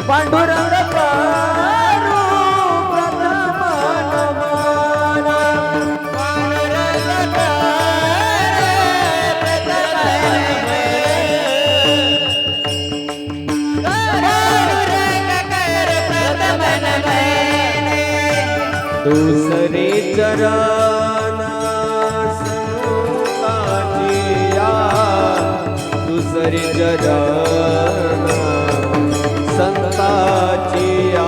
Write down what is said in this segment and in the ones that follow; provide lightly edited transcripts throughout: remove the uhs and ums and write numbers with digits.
पांडुरंग करू प्रथम नमन पांडुरंग दूसरे चरण संताजिया दूसरे चरण संताजिया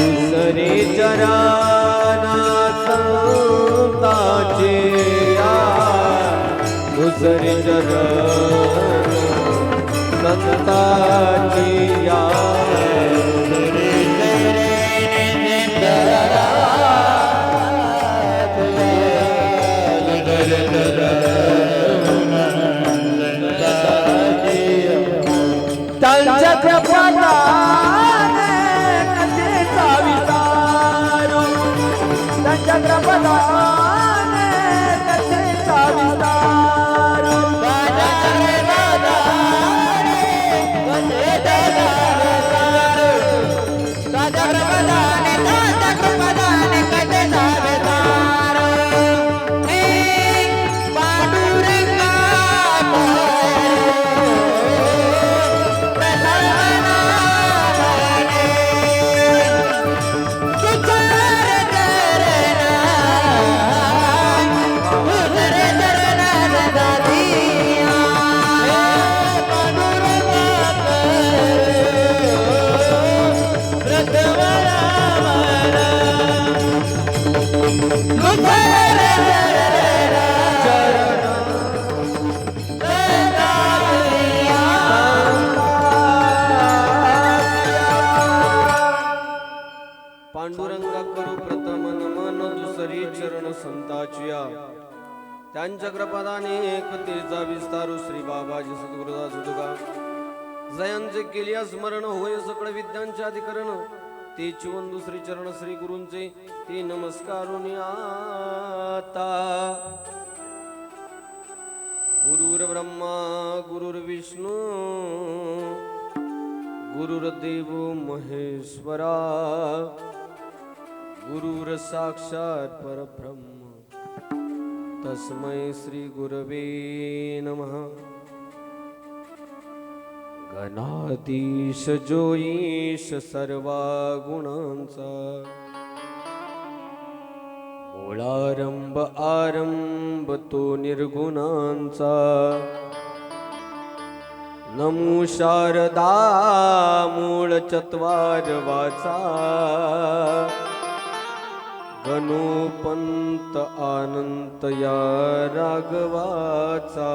दूसरे चरण संताजिया दूसरे चरण संताजिया पांडुरंगा करू प्रथम नमन दुसरी चरण संताचिया त्यांच्या कृपादाने एकतेचा विस्तारू श्री बाबाजी सद्गुरुदास तुका जयांचे केलिया स्मरण होय सकळ विद्यांचे अधिकरण ते चिवन दुसरी चरण श्री गुरूंचे ते नमस्कारुनी आता गुरुर ब्रह्मा गुरुर विष्णू गुरुर्देव महेश्वरा गुरुर साक्षात परब्रह्म तस्मै श्री गुरवे नमः गणाधीश जोईश सर्वा गुणांचा मूळारंभ आरंभ तो निर्गुणांचा नमो शारदा मूळ चत्वार वाचा गणोपंत अनंत या राघवाचा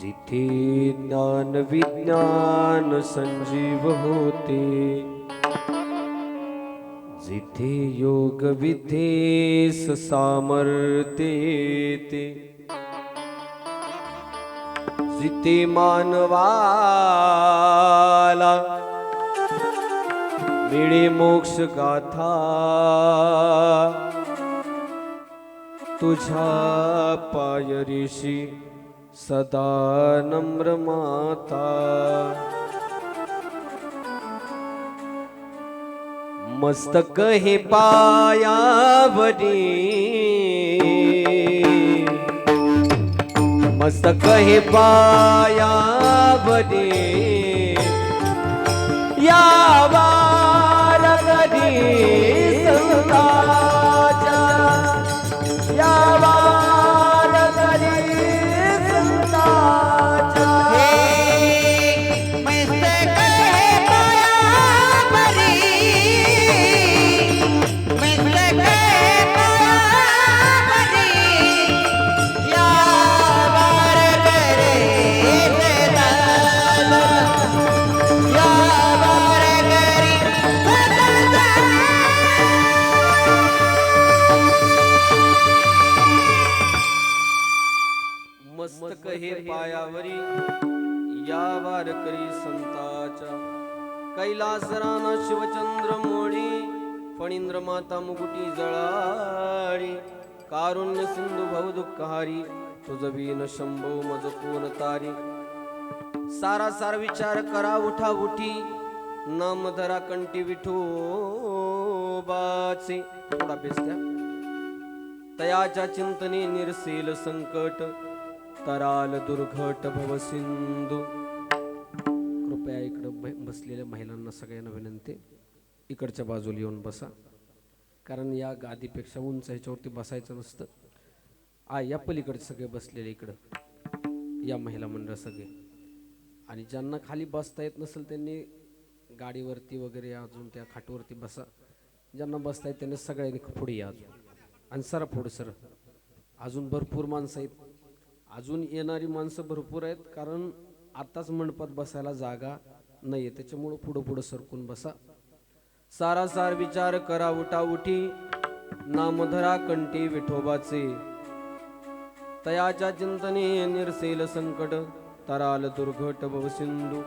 जिथे ज्ञान विज्ञान संजीव होते जिथे योग विधेस सामर्थ्य येते जिथे मानवाला मिळे मोक्ष गाथा तुझ्या पायरीशी सदा नम्र माता मस्तक हे पायावरी मस्तक हे पायावरी या संताच्या या संताच्या मस्तक हे पायावरी मस्तक हे पायावरी या वार करे संताच्या कैलास राना शिवचंद्र मोडी फणींद्र माता मुकुटी जळाळी कारुण्य सिंधू भव दुःखहारी तुझ बीन शंभो मज कोण तारी सारा सार विचार करा उठा उठी नाम धरा कंठी विठोबाचे थोडा बेस द्या तयाच्या चिंतने निरसेल संकट तराल दुर्घट भव सिंधू कृपया इकडं बसलेल्या महिलांना सगळ्यांना विनंती इकडच्या बाजूला येऊन बसा कारण या गादीपेक्षा उंच ह्याच्यावरती बसायचं नसतं या पलीकडे सगळे बसलेले इकडं या महिला मंडळ सगळे आणि ज्यांना खाली बसता येत नसेल त्यांनी गाडीवरती वगैरे अजून त्या खाटवरती बसा ज्यांना बसता येत त्यांनी सगळ्यांनी पुढे या अजून आणि सरा पुढे सर अजून भरपूर माणसं आहेत अजून येणारी माणसं भरपूर आहेत कारण आताच मंडपात बसायला जागा नाही आहे त्याच्यामुळं पुढं सरकून बसा सारा सार विचार करा उठा उठी नामधरा कंठी विठोबाचे तयाच्या चिंतने निरसेल संकट तराल दुर्घट भव सिंधू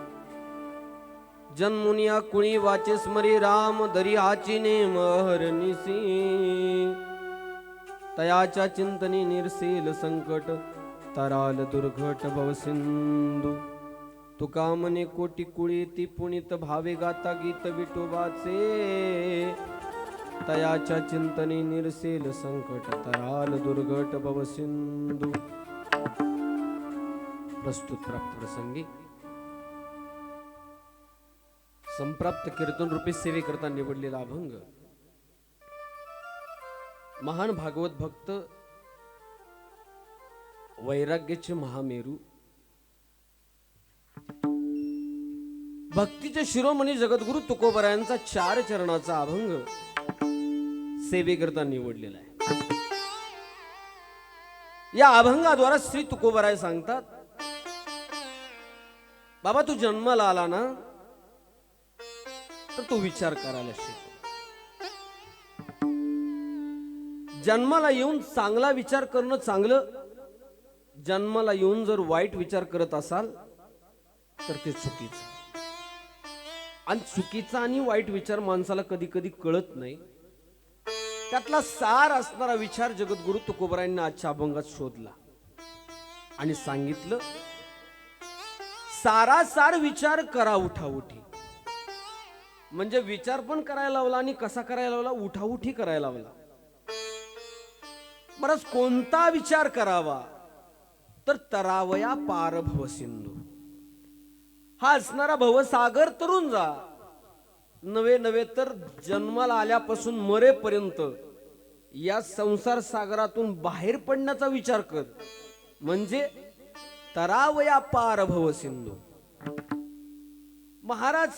जन्मुनिया कुणी वाचे स्मरी राम दरी हाची नेम हरनिसी तयाच्या चिंतने निरसेल संकट तराल दुर्घट भव सिंधू तुका मने कोटी कुळी ती पुनित भावे गाता गीत विठोबाचे तयाच्या चिंतने निरसेल संकट तराल दुर्घट भव सिंधू प्रस्तुत प्राप्त प्रसंगी संप्राप्त कीर्तन रूपी सेवेकरता निवडलेला अभंग महान भागवत भक्त वैराग्याचे महामेरू भक्तीचे शिरोमणी जगद्गुरु तुकोबरायांचा 4 चरणाचा अभंग सेवेकरता निवडलेला आहे. या अभंगाद्वारा श्री तुकोबराय सांगतात बाबा तू जन्माला आला ना तर तू विचार करायला शिक. जन्माला येऊन चांगला विचार करणं चांगलं जन्माला येऊन जर वाईट विचार करत असाल तर ते चुकीचं आणि चुकीचा आणि वाईट विचार माणसाला कधी कधी कळत नाही. त्यातला सार असणारा विचार जगद्गुरु तुकोबरायांनी आजच्या अभंगात शोधला आणि सांगितलं सारासार विचार करा उठाउठी म्हणजे विचार पण करायला लावला आणि कसा करायला लावला उठाउठी करायला लावला. बरंच कोणता विचार करावा तर तरावया पार भव सिंधू हा असणारा भवसागर तरुण जा नवे तर जन्माला आल्यापासून मरेपर्यंत या संसार सागरातून बाहेर पडण्याचा विचार कर म्हणजे तरावया पार भव सिंधू. महाराज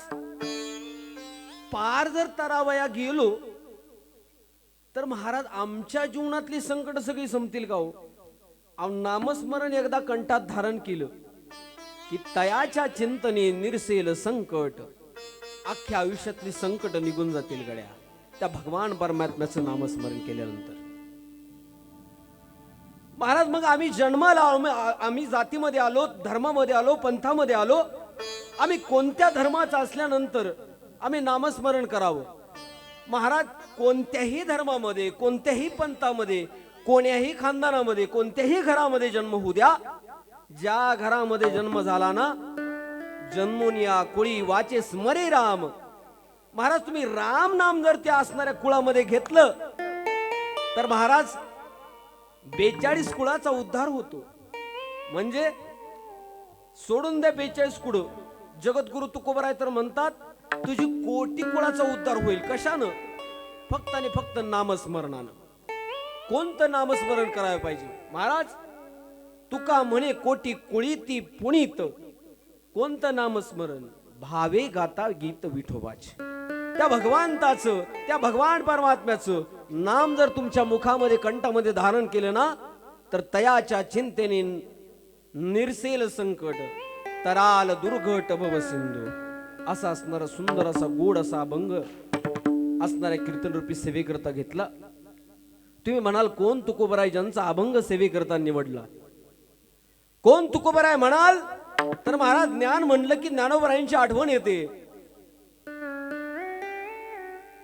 पार जर तरावया गेलो तर महाराज आमच्या जीवनातली संकट सगळी संपतील का हो. नामस्मरण एकदा कंठात धारण केलं की तयाच्या चिंतने निरसेल संकट अख्ख्या आयुष्यातली संकट निघून जातील गड्या त्या भगवान परमात्म्याचं नामस्मरण केल्यानंतर. महाराज मग आम्ही जन्माला आलो आम्ही जातीमध्ये आलो धर्मामध्ये आलो पंथामध्ये आलो आम्ही कोणत्या धर्माचा असल्यानंतर आम्ही नामस्मरण करावं. महाराज कोणत्याही धर्मामध्ये कोणत्याही पंथामध्ये कोण्याही खानदानामध्ये कोणत्याही घरामध्ये जन्म होऊ द्या ज्या घरामध्ये जन्म झाला ना जन्मोनिया कुळी वाचे स्मरे राम. महाराज तुम्ही राम नाम जर त्या असणाऱ्या कुळामध्ये घेतलं तर महाराज 42 कुळाचा उद्धार होतो. म्हणजे सोडून द्या 42 कुळ जगद्गुरु तुकोबराय तर म्हणतात तुझी कोटी कुळाचा उद्धार होईल. कशानं फक्त आणि फक्त नामस्मरणानं. कोणतं नामस्मरण करायला पाहिजे महाराज तुका म्हणे कोटी कुळी ती पुनीत कोणतं नामस्मरण भावे गाता गीत विठोबाचे. त्या भगवंताचं त्या भगवान परमात्म्याचं नाम जर तुमच्या मुखामध्ये कंठामध्ये धारण केलं ना तर तयाच्या चिंतेने निरसेल संकट तराल दुर्घट भव सिंधू. असा असणारा सुंदर असा गोड असा अभंग असणाऱ्या कीर्तन रूपी सेवेकरता घेतला. तुम्ही म्हणाल कोण तुकोबराय ज्यांचा अभंग सेवेकरता निवडला कोण तुकोबराय म्हणाल तर महाराज ज्ञान म्हणलं की ज्ञानोबरायांची आठवण येते.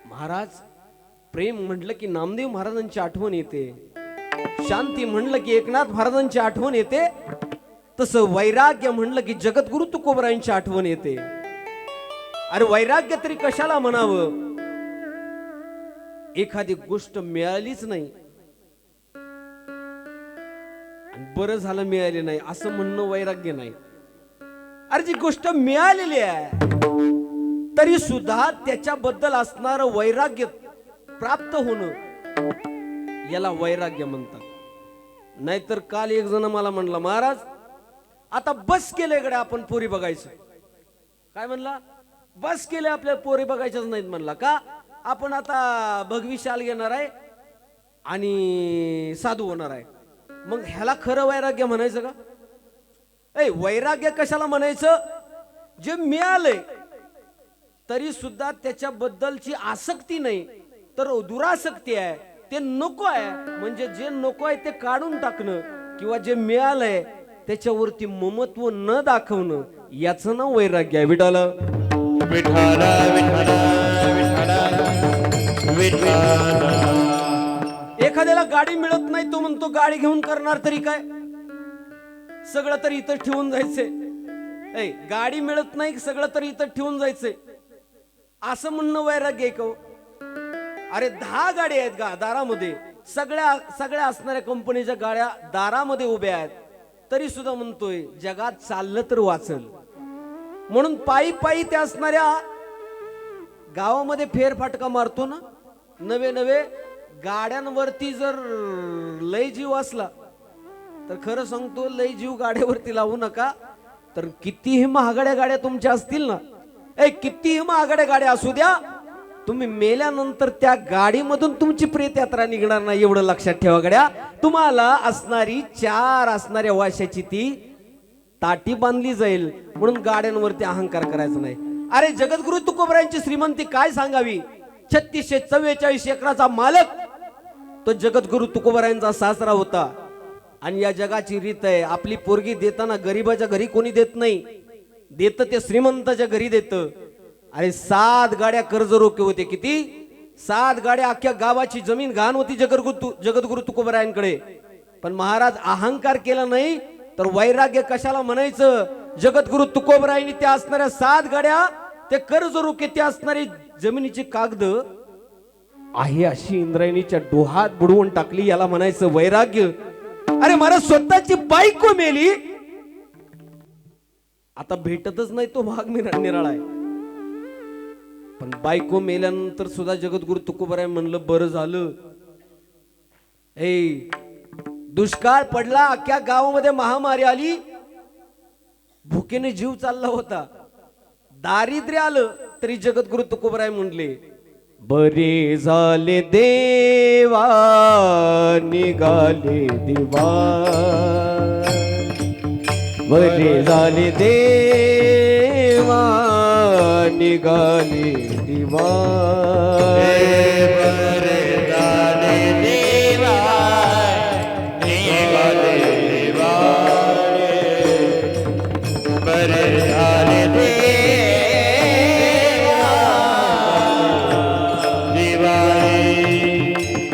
महाराज प्रेम म्हटलं की नामदेव महाराजांची आठवण येते. शांती म्हणलं की एकनाथ महाराजांची आठवण येते. तसं वैराग्य म्हणलं की जगद्गुरु तुकोबरायांची आठवण येते. अरे वैराग्य तरी कशाला म्हणावं? एखादी गोष्ट मिळालीच नाही, बरं झालं मिळाली नाही असं म्हणणं वैराग्य नाही. अरे जी गोष्ट मिळालेली आहे तरी सुद्धा त्याच्याबद्दल असणार वैराग्य प्राप्त होणं याला वैराग्य म्हणतात. नाहीतर काल एक जण मला म्हणला, महाराज आता बस केले गड्या आपण पोरी बघायचं. काय म्हणला? बस केले आपल्याला पोरी बघायच्याच नाहीत म्हणला. का? आपण आता भगवी शाल घेणार आहे आणि साधू होणार आहे. मग ह्याला खरं वैराग्य म्हणायचं का? वैराग्य कशाला म्हणायचं? जे मिळालंय तरी सुद्धा त्याच्याबद्दलची आसक्ती नाही तर दुरासक्ती आहे. ते नको आहे म्हणजे जे नको आहे ते काढून टाकणं, किंवा जे मिळालंय त्याच्यावरती ममत्व न दाखवणं, याचं नाव वैराग्य आहे. विठाला विठाला विठाला विठाला विठाला. एखाद्याला गाडी मिळत नाही, तो म्हणतो गाडी घेऊन करणार तरी काय, सगळं तरी इथं ठेवून जायचंय. गाडी मिळत नाही, सगळं तरी इथं ठेवून जायचंय असं म्हणणं वैराग्य आहे का? अरे 10 गाड्या आहेत का दारामध्ये, सगळ्या असणाऱ्या कंपनीच्या गाड्या दारामध्ये उभ्या आहेत, तरी सुद्धा म्हणतोय जगात चाललं तर वाचल म्हणून पायी पायी त्या असणाऱ्या गावामध्ये फेरफाटका मारतो ना. नवे गाड्यांवरती जर लय जीव असला तर खरं सांगतो लय जीव गाड्यावरती लावू नका. तर कितीही महागड्या गाड्या तुमच्या असतील ना, कितीही महागड्या गाड्या असू द्या, तुम्ही मेल्यानंतर त्या गाडीमधून तुमची प्रेत यात्रा निघणार नाही, एवढं लक्षात ठेवा गड्या. तुम्हाला असणारी 4 असणाऱ्या वाशाची ती ताटी बांधली जाईल म्हणून गाड्यांवरती अहंकार करायचा नाही. अरे जगद्गुरु तुकोबरायांची श्रीमंती काय सांगावी. 3644 एकराचा मालक तो जगद्गुरु तुकोबरायांचा सासरा होता. आणि या जगाची रीत आहे, आपली पोरगी देताना गरीबाच्या घरी कोणी देत नाही, देत ते श्रीमंताच्या घरी देत. अरे 7 गाड्या कर्ज रोखे होते. किती? 7 गाड्या. अख्ख्या गावाची जमीन घाण होती जगद्गुरु तुकोबरायांकडे. पण महाराज अहंकार केला नाही तर वैराग्य कशाला म्हणायचं? जगद्गुरु तुकोबरायांनी त्या असणाऱ्या 7 गाड्या, ते कर्ज रोखे, त्या असणारी जमिनीची कागद आहे अशी इंद्रायणीच्या डोहात बुडवून टाकली, याला म्हणायचं वैराग्य. अरे मला स्वतःची बायको मेली, आता भेटतच नाही तो भाग निराळा आहे. पण बायको मेल्यानंतर सुद्धा जगद्गुरु तुकोबराय म्हणलं बरं झालं. दुष्काळ पडला, अख्ख्या गावामध्ये महामारी आली, भुकेने जीव चालला होता, दारिद्र्य आलं, तरी जगद्गुरु तुकोबराय म्हणले बरे झाले देवा निघाले दिवा, बरे झाले देवा निघाले दिवा, बरे झाले देवा निघाले दिवा, बरे झाले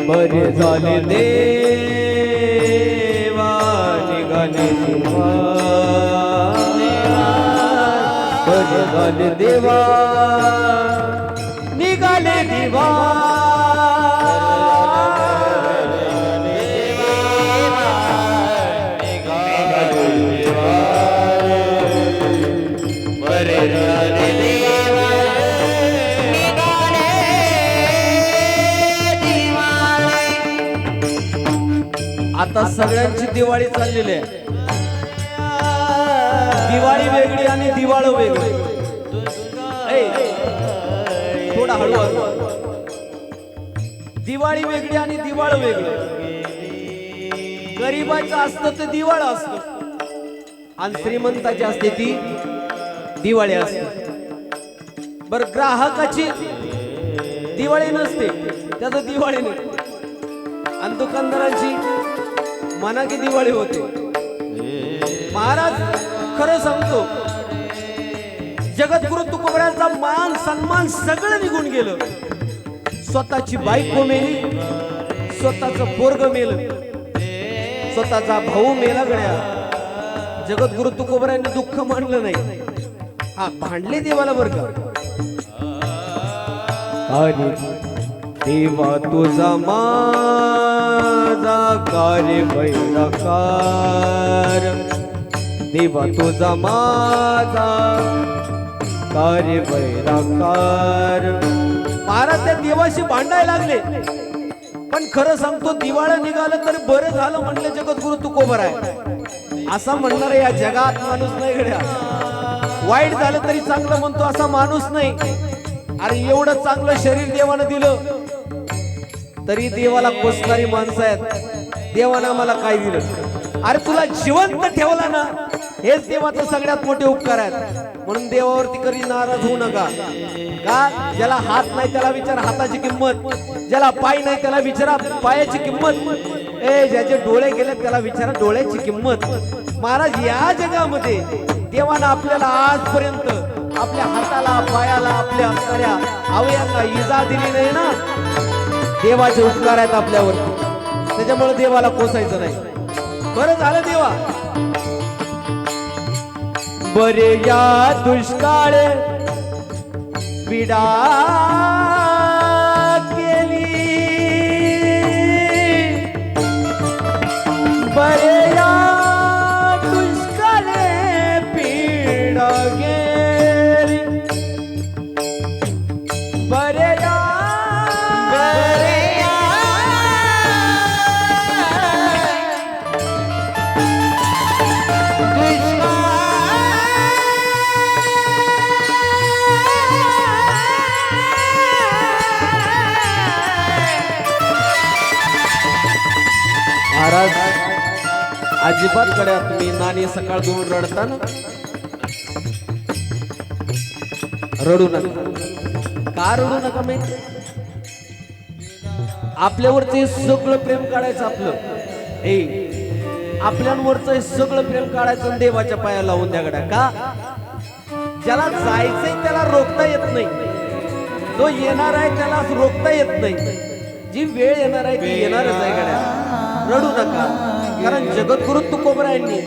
बरे झाले देवा निघाले दिवा, बरे झाले देवा निघाले दिवा, बरे झाले देवा आता सगळ्यांची दिवाळी चाललेली आहे. दिवाळी वेगळी आणि दिवाळ वेगळी. थोडा हळूहळू. दिवाळी वेगळी आणि दिवाळ वेगळी. गरीबाचं असतं ते दिवाळ असतं आणि श्रीमंताची असते ती दिवाळी असते. बर ग्राहकाची दिवाळी नसते, त्याचं दिवाळी नाही. आणि दुकानदारांची मना की दिवाळी होते. महाराज खरं सांगतो, जगद्गुरु तुकोबऱ्यांचा मान सन्मान सगळं निघून गेलं. स्वतःची बायको मेली, स्वतःचं पोरग मेलं, स्वतःचा भाऊ मेला गड्या. जगद्गुरु तुकोबऱ्यांनी दुःख मानलं नाही. हा, भांडले देवाला बर का. अरे देवा तुझा माझा कार्य वैराकार, देवा तुझा माझा कार्य वैराकार. महाराज त्या देवाशी भांडायला लागले. पण खरं सांगतो, दिवाळं निघालं तर बरं झालं म्हणले जगद्गुरु तुकोबराय. असा म्हणणार या जगात माणूस नाही गड्या. वाईट झालं तरी चांगलं म्हणतो असा माणूस नाही. अरे एवढं चांगलं शरीर देवानं दिलं तरी देवाला कोसणारी माणसं आहेत. देवानं आम्हाला काय दिलं? अरे तुला जिवंत ठेवला ना, हेच देवाचं सगळ्यात मोठे उपकार आहेत. म्हणून देवावरती कधी नाराज होऊ नका. का? ज्याला हात नाही त्याला विचार हाताची किंमत, ज्याला पाय नाही त्याला विचारा पायाची किंमत, ज्याचे डोळे गेले त्याला विचारा डोळ्याची किंमत. महाराज, या जगामध्ये देवानं आपल्याला आजपर्यंत आपल्या हाताला, पायाला, आपल्या अंतऱ्या अवयवांना इजा दिली नाही ना. देवाचे उपकार आहेत आपल्यावर, त्याच्यामुळे देवाला कोसायचं नाही. बरं झालं देवा, बरे या दुष्काळ पीडा केली, बरे या दुष्काळ पीडा गेली, बरे या महाराज, अजिबात कड्या तुम्ही नाणी सकाळ दोन रडता ना, रडू नका. का रडू नका माहिती? आपल्यावरचं सगळं प्रेम काढायचं आपलं. आपल्यावरचं सगळं प्रेम काढायचं देवाच्या पाया लावून द्या गड्या. का? ज्याला जायचंय त्याला रोखता येत नाही, जो येणार आहे त्याला रोखता येत नाही. जी वेळ येणार आहे ती येणारच आहे गड्या. रडू नका, कारण जगद्गुरु तुकोबरायांनी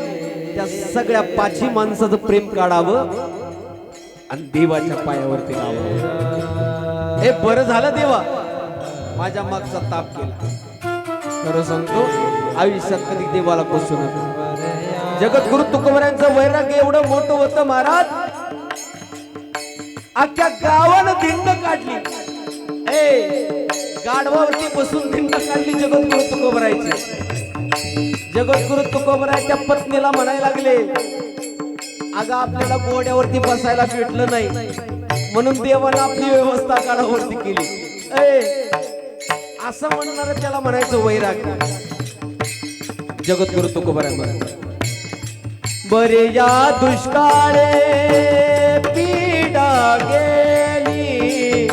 त्या सगळ्या पाची माणसाचं प्रेम काढावं आणि देवाच्या पायावरती लावावं. हे बरं झालं देवा, माझ्या मागचा ताप केला. खरं सांगतो, आयुष्यात कधी देवाला कोसू नका. जगद्गुरु तुकोबरायांचं वैराग्य एवढं मोठं होतं महाराज, अख्ख्या गावानं धिंड काढली. गाढवावरती बसून धिंड काढली जगद्गुरु तुकोबरायची. जगद्गुरु तुकोबराय त्या पत्नीला म्हणायला लागले, अगं आपल्याला घोड्यावरती बसायला भेटलं नाही म्हणून देवानं आपली व्यवस्था गाढवावरती केली. असं म्हणणार त्याला म्हणायचं वैराग्य. जगद्गुरु तुकोबराय म्हणाले, बरे या दुष्काळे पीडा गेली,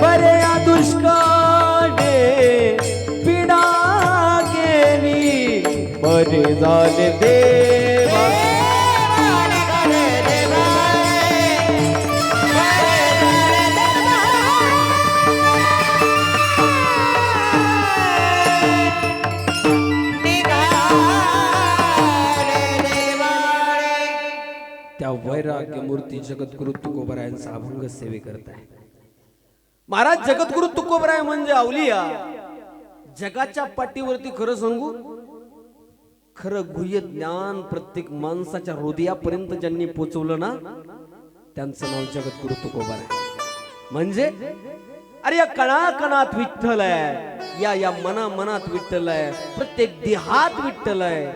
बरे या दुष्काळे पीडा गेली, बरे झाले देवा. त्या वैराग्य मूर्ती जगद्गुरु तुकोबरायांचा अभंग सेवे करत आहे. महाराज, जगद्गुरु तुकोबराय म्हणजे अवलिया. जगाच्या पाठीवरती खरं सांगू, खरं गुह्य ज्ञान प्रत्येक माणसाच्या हृदयापर्यंत ज्यांनी पोचवलं ना, त्यांचं नाव जगद्गुरु तुकोबराय. म्हणजे अरे या कणाकणात विठ्ठल आहे, या मनात विठ्ठल आहे, प्रत्येक देहात विठ्ठल आहे.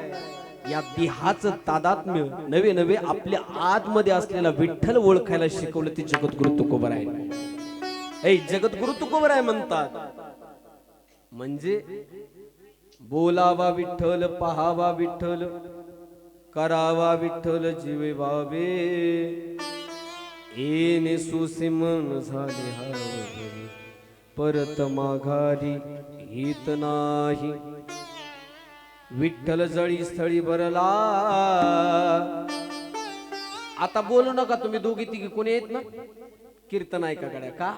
या देहाचं तादात्म्य नवे नवे आपल्या आतमध्ये असलेला विठ्ठल ओळखायला शिकवलं ते जगद्गुरु तुकोबराय. जगद्गुरु तुकोबराय म्हणतात म्हणजे बोलावा विठ्ठल, पहावा विठ्ठल, करावा विठ्ठल, जीवे वावे, येणे सुसिमन झाले हवे, परत माघारी हित नाही. विठ्ठल जळी स्थळी भरला, आता बोलू नका तुम्ही दोघी तिघी कोणी येत ना कीर्तन ऐका गड्या का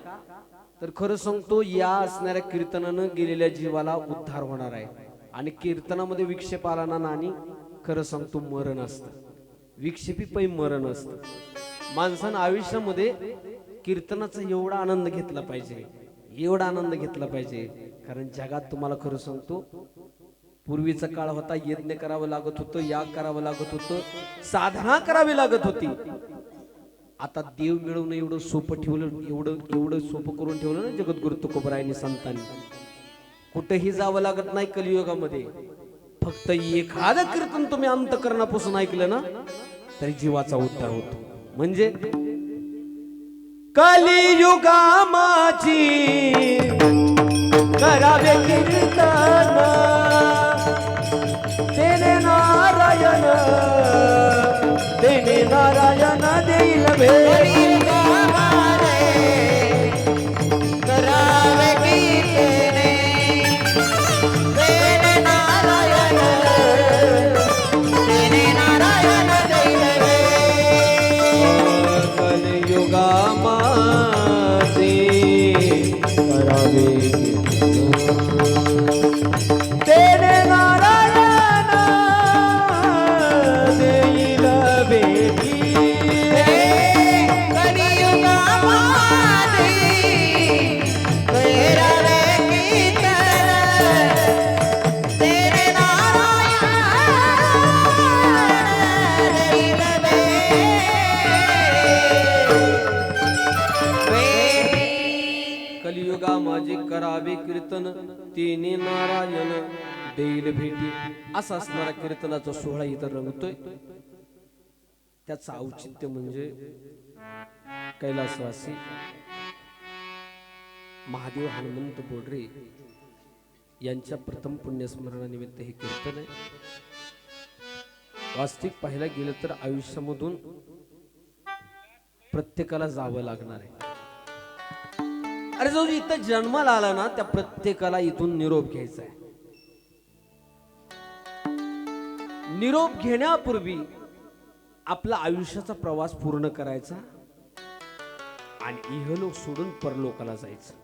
तर खरं सांगतो या असणाऱ्या कीर्तनानं गेलेल्या जीवाला उद्धार होणार आहे आणि कीर्तनामध्ये विक्षेप आला ना नानी खरं सांगतो मरण असतं विक्षेपी पै मरण असतं माणसानं आयुष्यामध्ये कीर्तनाचा एवढा आनंद घेतला पाहिजे एवढा आनंद घेतला पाहिजे कारण जगात तुम्हाला खरं सांगतो पूर्वीचा काळ होता यज्ञ करावं लागत होतं याग करावं लागत होतं साधना करावी लागत होती आता देव मिळवणं एवढं सोपं ठेवलं एवढं सोपं करून ठेवलं ना जगद्गुरु तुकोबरायांनी संतांनी कुठेही जावं लागत नाही कलियुगामध्ये फक्त एखादं कीर्तन तुम्ही अंतकरणापासून ऐकलं ना तरी जीवाचा उद्धार होतो म्हणजे कलियुगा माझी करावे कीर्तन तेने नारायण देईल भेट करावे कीर्तने तेने नारायण देईल भेट कलियुगा माझे करावे तेने नारायण देईल भेटी कलियुगा माझे करावे कीर्तन तेने नारायण देईल भेट कलियुगा माझे करावे कीर्तन तिने नारायण देईल भेटी असा असणारा कीर्तनाचा सोहळा इथं रंगतोय त्याचं औचित्य म्हणजे कैलासवासी महादेव हनुमंत बोडरे यांच्या प्रथम पुण्यस्मरणानिमित्त हे कीर्तन आहे वास्तविक पाहायला गेलं तर आयुष्यामधून प्रत्येकाला जावं लागणार आहे अरे जो इथं जन्माला आला ना त्या प्रत्येकाला इथून निरोप घ्यायचा आहे निरोप घेण्यापूर्वी आपला आयुष्याचा प्रवास पूर्ण करायचा आणि इहलोक सोडून परलोकाला जायचं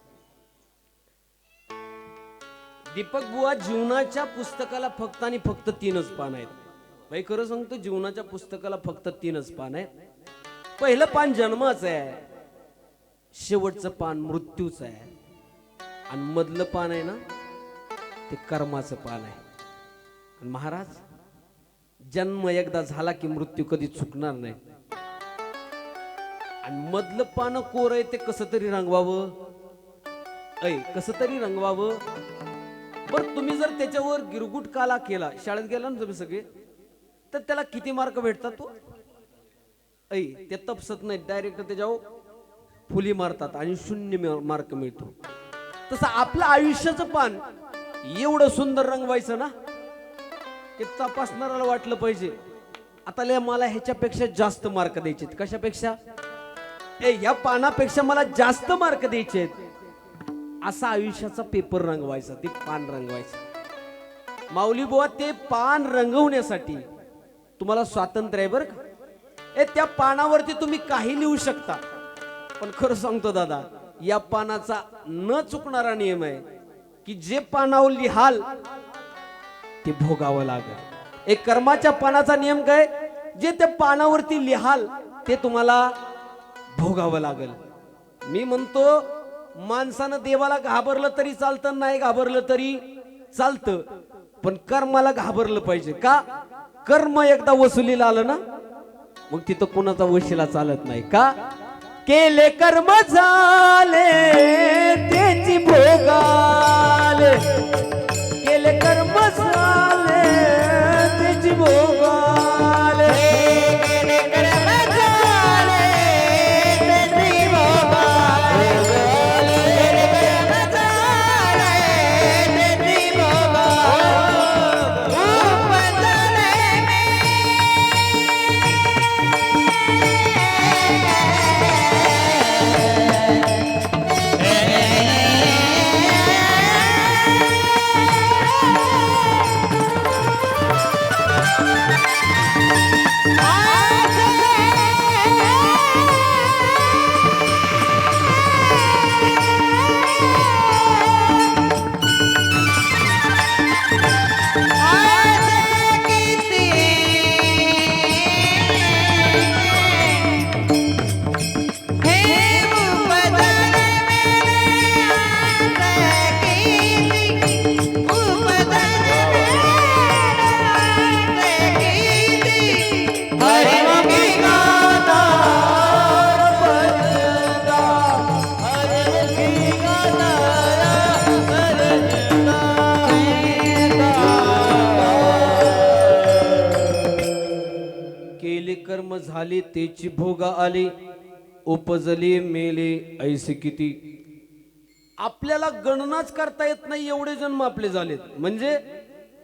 दीपक बुवा जीवनाच्या पुस्तकाला फक्त आणि फक्त 3च पान आहेत बाई खरं सांगतो जीवनाच्या पुस्तकाला फक्त 3च पान आहेत पहिलं पान जन्माचं आहे शेवटचं पान मृत्यूचं आहे आणि मधलं पान आहे ना ते कर्माचं पान आहे आणि महाराज जन्म एकदा झाला की मृत्यू कधी चुकणार नाही आणि मधलं पान कोर आहे ते कसं तरी रंगवावं कसं तरी रंगवावं बर तुम्ही जर त्याच्यावर गिरगुट काला केला शाळेत गेला ना तुम्ही सगळे तर त्याला किती मार्क भेटतात तो ते तपसत नाही डायरेक्ट त्याच्यावर फुली मारतात आणि 0 मार्क मिळतो तसं आपलं आयुष्याचं पान एवढं सुंदर रंगवायचं ना ते तपासणाऱ्याला वाटलं पाहिजे आता मला ह्याच्यापेक्षा जास्त मार्क द्यायचे कशापेक्षा या पानापेक्षा मला जास्त मार्क द्यायचे असा आयुष्याचा पेपर रंगवायचा ते पान रंगवायचं माऊली बुवा ते पान रंगवण्यासाठी तुम्हाला स्वातंत्र्य आहे बरं का त्या पानावरती तुम्ही काही लिहू शकता पण खरं सांगतो दादा या पानाचा न चुकणारा नियम आहे की जे पानावर लिहाल ते भोगावं लागेल एक कर्माच्या पानाचा नियम काय जे त्या पानावरती लिहाल ते तुम्हाला भोगावं लागेल मी म्हणतो माणसानं देवाला घाबरलं तरी चालतं नाही घाबरलं तरी चालतं पण कर्माला घाबरलं पाहिजे का कर्म एकदा वसुलीला आलं ना मग तिथं कोणाचा वशिला चालत नाही का केले कर्म झाले त्याची भोगाले केले कर्म झाले त्याची भोगाले केले कर्म झाले त्याची भोगाले केले कर्म झाले त्याची भोगाले उपजले खाली तेची भोगा आली, उपजली मेले ऐसे किती. आपल्याला गणनाच करता येत नाही एवढे जन्म आपले झालेत. म्हणजे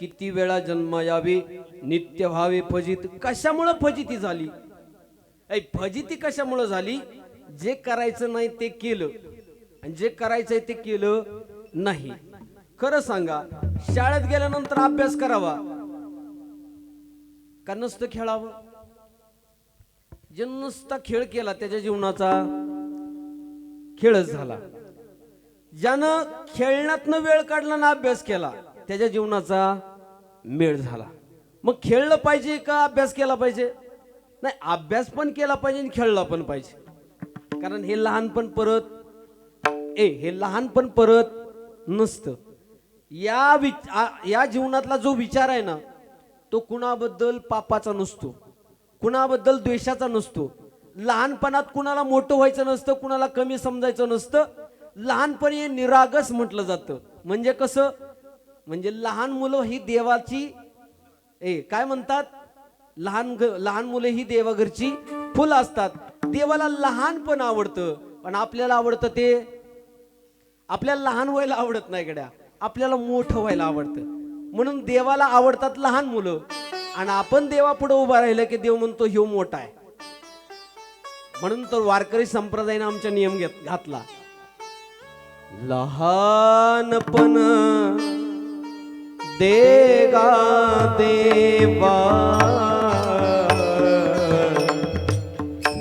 किती वेळा जन्म यावे, नित्य व्हावे फजित. कशामुळे फजिती झाली? फजिती कशामुळे झाली? जे करायचं नाही ते केलं, आणि जे करायचंय ते केलं नाही. खरं सांगा, शाळेत गेल्यानंतर अभ्यास करावा का नुसतं खेळावं? जे नुसता खेळ केला त्याच्या जीवनाचा खेळच झाला. ज्यानं खेळण्यातनं वेळ काढला ना अभ्यास केला त्याच्या जीवनाचा मेळ झाला. मग खेळलं पाहिजे का अभ्यास केला पाहिजे? नाही, अभ्यास पण केला पाहिजे आणि खेळला पण पाहिजे. कारण हे लहानपण परत नसतं. या जीवनातला जो विचार आहे ना, तो कुणाबद्दल पापाचा नसतो, कुणाबद्दल द्वेषाचा नसतो. लहानपणात कुणाला मोठं व्हायचं नसतं, कुणाला कमी समजायचं नसतं. लहानपणी निरागस म्हटलं जातं. म्हणजे कसं? म्हणजे लहान मुलं ही देवाची काय म्हणतात, लहान मुलं ही देवाघरची फुलं असतात. देवाला लहानपण आवडतं, पण आपल्याला आवडतं ते, आपल्याला लहान व्हायला आवडत नाही गड्या, आपल्याला मोठं व्हायला आवडतं. म्हणून देवाला आवडतात लहान मुलं, आणि आपण देवापुढे उभा राहिलं की देव म्हणतो ह्यो मोठा आहे. म्हणून तर वारकरी संप्रदायाने आमचा नियम घातला, लहानपण देगा देवा,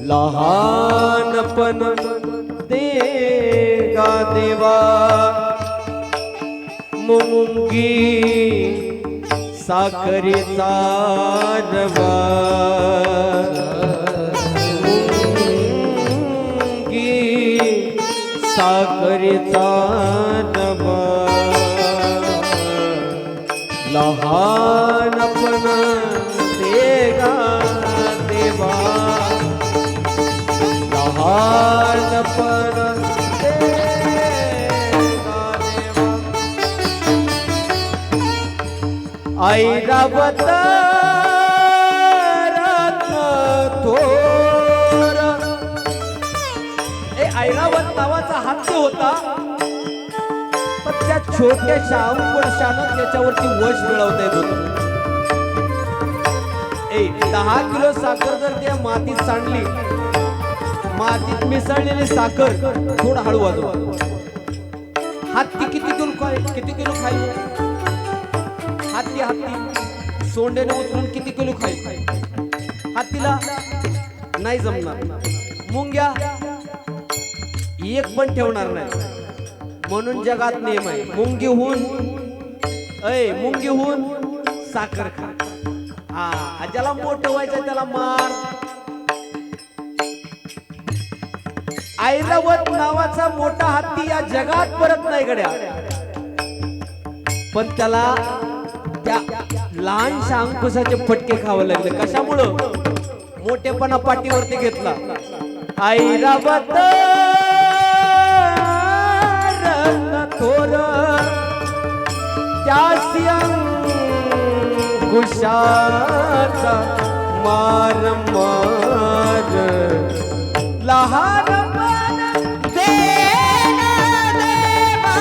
लहानपण देगा देवा. मुंगी साखरेचा रवा, मुंगी साखरेचा रवा. लहानपण देगा देवा, लहानपण देगा देवा. ऐरावत थोर, ऐरावत नावाचा हत्ती होता, पण त्या छोट्याशा अंकुशानं त्याच्यावरती वश मिळवता येत होतं. 10 किलो साखर जर त्या मातीत सांडली, मातीत मिसळलेली साखर थोडं हळू वाजवा. हत्ती किती किलो खाईल? हत्ती सोंडेने उचलून किती किलो खाईल? हत्तीला नाही जमणार. मुंग्या एक पण ठेवणार नाही. म्हणून जगात नियम आहे, मुंगीहून साखर खा. ज्याला मोठं व्हायचं त्याला मार. ऐरावत नावाचा मोठा हत्ती या जगात परत नाही गड्या, पण त्याला त्या लहानशा अंकुशाचे फटके खावे लागले. कशामुळं? मोठेपणा पाठीवरती घेतला. ऐरावत थोर त्यासी अंकुशाचा मार मार. लहानपण देगा देवा,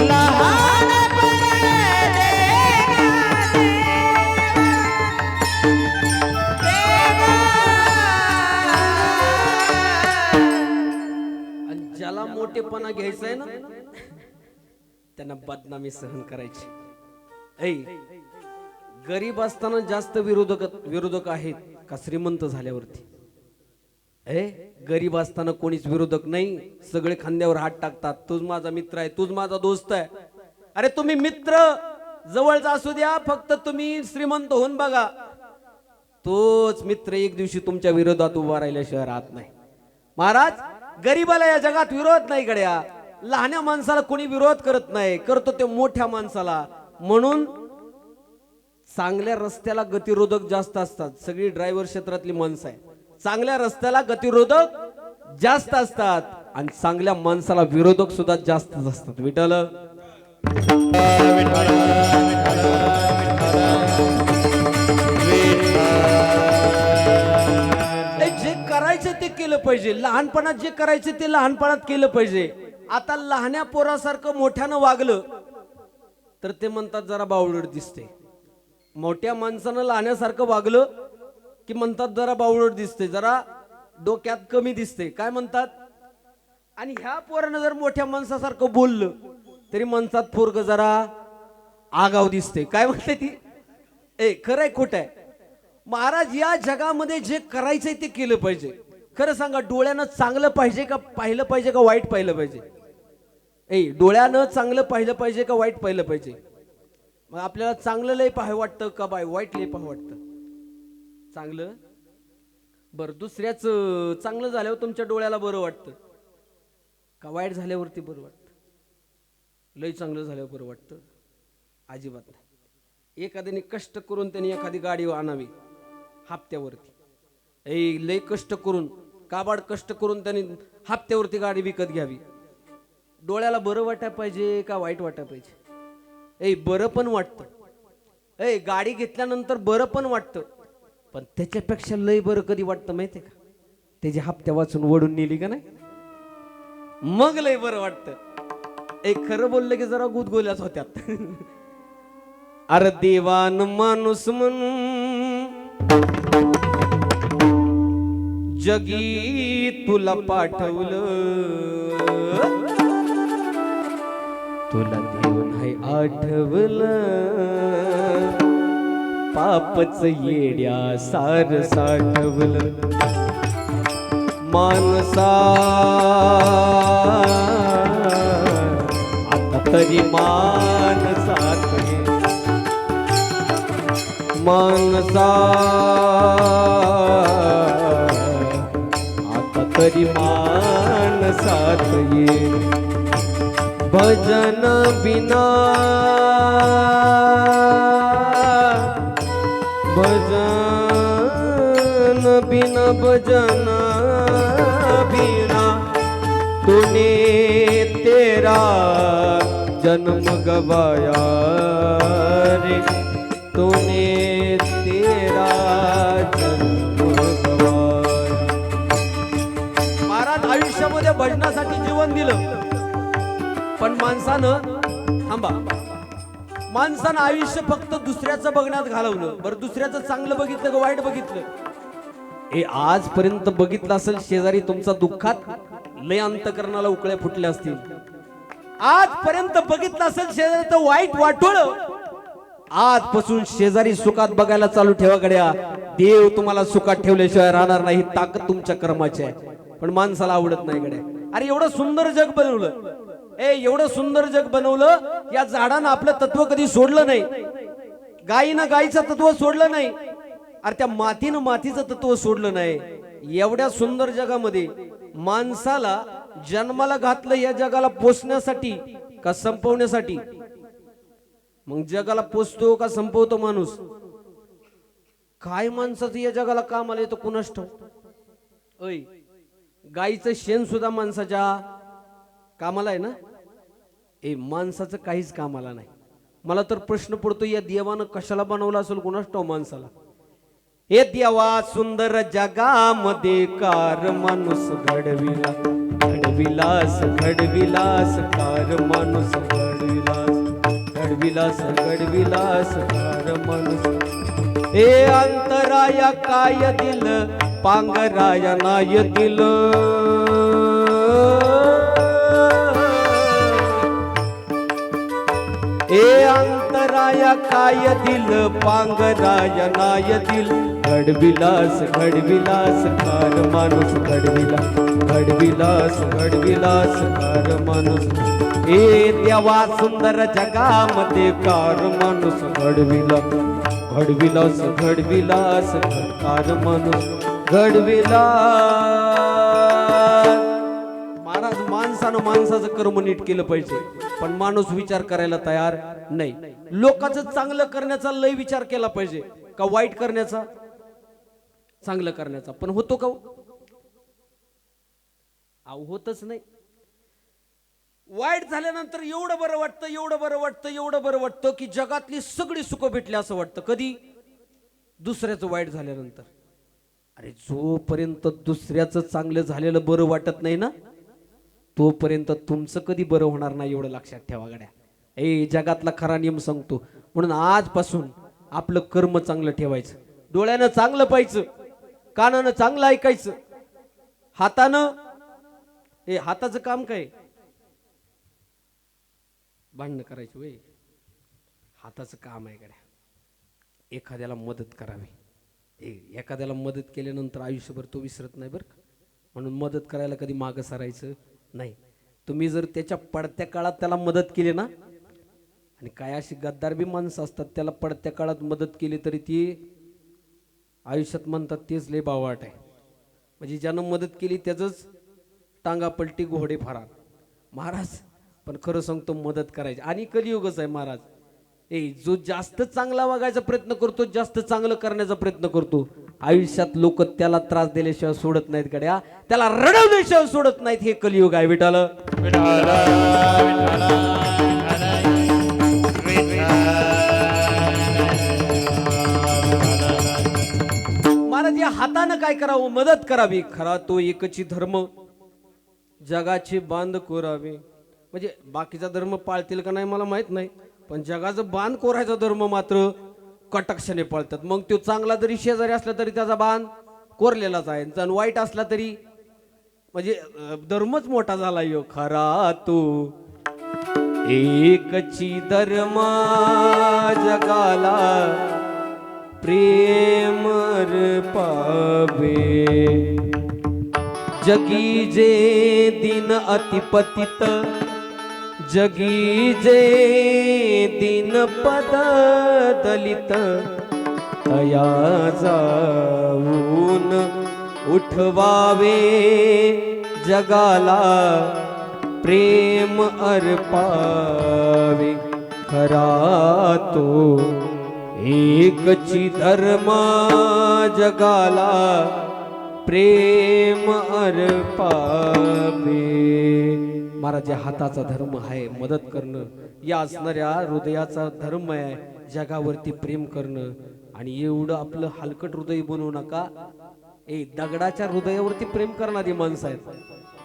लहानपण देगा देवा. आणि ज्याला मोठेपणा घ्यायचा आहे ना, त्यांना बदनामी सहन करायची. गरीब असताना जास्त विरोधक आहेत का श्रीमंत झाल्यावरती? गरीब असताना कोणीच विरोधक नाही, सगळे खांद्यावर हात टाकतात. तूच माझा मित्र आहे, तूच माझा दोस्त आहे. अरे तुम्ही मित्र जवळचा असू द्या, फक्त तुम्ही श्रीमंत होऊन बघा, तोच मित्र एक दिवशी तुमच्या विरोधात उभा राहिल्याशिवाय राहत नाही. महाराज, गरीबाला या जगात विरोध नाही गड्या. लहान्या माणसाला कोणी विरोध करत नाही, करतो ते मोठ्या माणसाला. म्हणून चांगल्या रस्त्याला गतिरोधक जास्त असतात. सगळी ड्रायव्हर क्षेत्रातली माणसं आहे, चांगल्या रस्त्याला गतिरोधक जास्त असतात, आणि चांगल्या माणसाला विरोधक सुद्धा जास्तच असतात. विठ्ठल विठ्ठल. केलं पाहिजे, लहानपणात जे करायचे ते लहानपणात केलं पाहिजे. आता लहान्या पोरासारखं मोठ्यानं वागलं तर ते म्हणतात जरा बावळट दिसते. मोठ्या माणसानं लहान्यासारखं वागलं की म्हणतात जरा बावळट दिसते, जरा डोक्यात कमी दिसते, काय म्हणतात. आणि ह्या पोरानं जर मोठ्या माणसासारखं बोललं तरी म्हणतात पोरग जरा आगाव दिसते, काय म्हणते ती. खरंय खोट आहे. महाराज या जगामध्ये जे करायचंय ते केलं पाहिजे. खरं सांगा, डोळ्यानं चांगलं पाहिजे का पाहिलं पाहिजे का वाईट पाहिलं पाहिजे. डोळ्यानं चांगलं पाहिलं पाहिजे का वाईट पाहिलं पाहिजे. मग आपल्याला चांगलं लय पाहावं वाटतं का वाईट लय पाहावं वाटतं. चांगलं बरं, दुसऱ्याच चांगलं झाल्यावर तुमच्या डोळ्याला बरं वाटतं का वाईट झाल्यावरती बरं वाटतं. लय चांगलं झाल्यावर बरं वाटतं अजिबात नाही. एखाद्याने कष्ट करून त्यांनी एखादी गाडी आणावी हप्त्यावरती, लय कष्ट करून काबाड कष्ट करून त्यांनी हप्त्यावरती गाडी विकत घ्यावी. डोळ्याला बरं वाटायला पाहिजे का वाईट वाटायला पाहिजे. बरं पण वाटतं. गाडी घेतल्यानंतर बरं पण वाटतं, पण त्याच्यापेक्षा लय बरं कधी वाटतं माहितीये का, त्याची हप्त्या वाचून वडून नेली का नाही, मग लय बरं वाटतं. खरं बोललं की जरा गुदगोल्याच होत्यात. अरे देवान माणूस म्हणून जगी तुला पाठवलं, तुला देव नाही आठवलं, पापच येड्या सार साठवलं. मानसा आता तरी मानसात ये, मानसा आता तरी मानसात ये. भजन बिना भजन बिना भजन बिना तूने तेरा जन्म गवाया रे, तूने तेरा जन्म गवाया. महाराज आयुष्यामध्ये भजनासाठी जीवन दिलं, पण माणसानं थांबा, माणसानं आयुष्य फक्त दुसऱ्याचं बघण्यात घालवलं. बरं, दुसऱ्याचं चांगलं बघितलं का वाईट बघितलं. आजपर्यंत बघितलं असेल शेजारी तुमचा दुःखात लय अंतकरणाला उकळ्या फुटल्या असतील. आजपर्यंत बघितलं असेल शेजारी तर वाईट वाटोळं. आजपासून शेजारी सुखात बघायला चालू ठेवा गड्या. देव तुम्हाला सुखात ठेवल्याशिवाय राहणार नाही, ताकद तुमच्या कर्माची आहे. पण माणसाला आवडत नाही गड्या. अरे एवढं सुंदर जग बनवलं, एवढं सुंदर जग बनवलं, या झाडानं आपलं तत्व कधी सोडलं नाही, गायीनं गायीचं तत्व सोडलं नाही, अरे त्या मातीनं मातीचं तत्व सोडलं नाही. एवढ्या सुंदर जगामध्ये माणसाला जन्माला घातलं या जगाला पोसण्यासाठी का संपवण्यासाठी. मग जगाला पोसतो का संपवतो माणूस. काय माणसाचं या जगाला कामाला येतं कुणास ठाऊक. गायीचं शेण सुद्धा माणसाच्या कामाला आहे ना. माणसाचं काहीच कामाला नाही. मला तर प्रश्न पडतो, या देवानं कशाला बनवलं असेल कुणास ठाऊक माणसाला. हे देवा सुंदर जगामध्ये कार माणूस घडविला, घडविलास घडविलास कार माणूस घडविलास, घडविलास घडविलास कार माणूस. अंतराया काय दिल पांगराया नाय दिल, अंतराया काय दिल पांगराया नाय दिल. घडविलास घडविलास कार माणूस घडविला, घडविलास घडविलास कार माणूस. देवा सुंदर जगामध्ये कार माणूस घडविला, घडविलास घडविलास कार माणूस घडविला. महाराज माणसानं माणसाचं कर्म नीट केलं पाहिजे, पण माणूस विचार करायला तयार नाही. लोकांचं चांगलं करण्याचा लय विचार केला पाहिजे का वाईट करण्याचा, चांगलं करण्याचा. पण होतो का होतच नाही. वाईट झाल्यानंतर एवढं बरं वाटतं, एवढं बरं वाटतं, एवढं बरं वाटतं की जगातली सगळी सुख भेटली असं वाटतं. कधी दुसऱ्याचं वाईट झाल्यानंतर. अरे जोपर्यंत दुसऱ्याचं चांगलं झालेलं बरं वाटत नाही ना तोपर्यंत तुमचं कधी बरं होणार नाही, एवढं लक्षात ठेवा गड्या. जगातला खरा नियम सांगतो. म्हणून आजपासून आपलं कर्म चांगलं ठेवायचं, डोळ्यानं चांगलं पाहायचं, कानानं चांगलं ऐकायचं, हातानं हाताचं काम काय भांडणं करायचं वय, हाताचं काम आहे गड्या. एखाद्याला मदत करावी, एखाद्याला मदत केल्यानंतर आयुष्यभर तो विसरत नाही बरं. म्हणून मदत करायला कधी मागं सरायचं नाही. तुम्ही जर त्याच्या पडत्या काळात त्याला मदत केली ना, आणि काय अशी गद्दार बी माणसं असतात त्याला पडत्या काळात मदत केली तरी ती आयुष्यात म्हणतात तेच लय बावाट आहे. म्हणजे ज्यानं मदत केली त्याचंच टांगा पलटी घोडे फरार महाराज. पण खरं सांगतो मदत करायची आणि कलियुगच आहे महाराज. जो जास्त चांगला वागायचा प्रयत्न करतो, जास्त चांगलं करण्याचा प्रयत्न करतो, आयुष्यात लोक त्याला त्रास दिल्याशिवाय सोडत नाहीत गड्या, त्याला रडवल्याशिवाय सोडत नाहीत. हे कलियुग आहे. विठाल महाराज या हातानं काय करावं, मदत करावी. खरा तो एकची धर्म जगाची बांध कोरावी. म्हणजे बाकीचा धर्म पाळतील का नाही मला माहित नाही, पण जगाचं बांध कोरायचा धर्म मात्र कटाक्षाने पाळतात. मग तो चांगला जरी शेजारी असला तरी त्याचा बांध कोरलेलाच आहे, जण वाईट असला तरी म्हणजे धर्मच मोठा झाला. यो खरा तो एकची धर्म जगाला प्रेम पावे. जगी जे दिन अतिपतित, जगी जे दिन पद दलित, तया जाऊन उठवावे जगाला प्रेम अर्पावे. खरा तो एकची धर्म जगाला प्रेम अर्पावे. महाराज या हाताचा धर्म आहे मदत करणं, या असणाऱ्या हृदयाचा धर्म आहे जगावरती प्रेम करणं. आणि एवढं आपलं हलकट हृदय बनवू नका. दगडाच्या हृदयावरती प्रेम करणारी माणसं आहेत.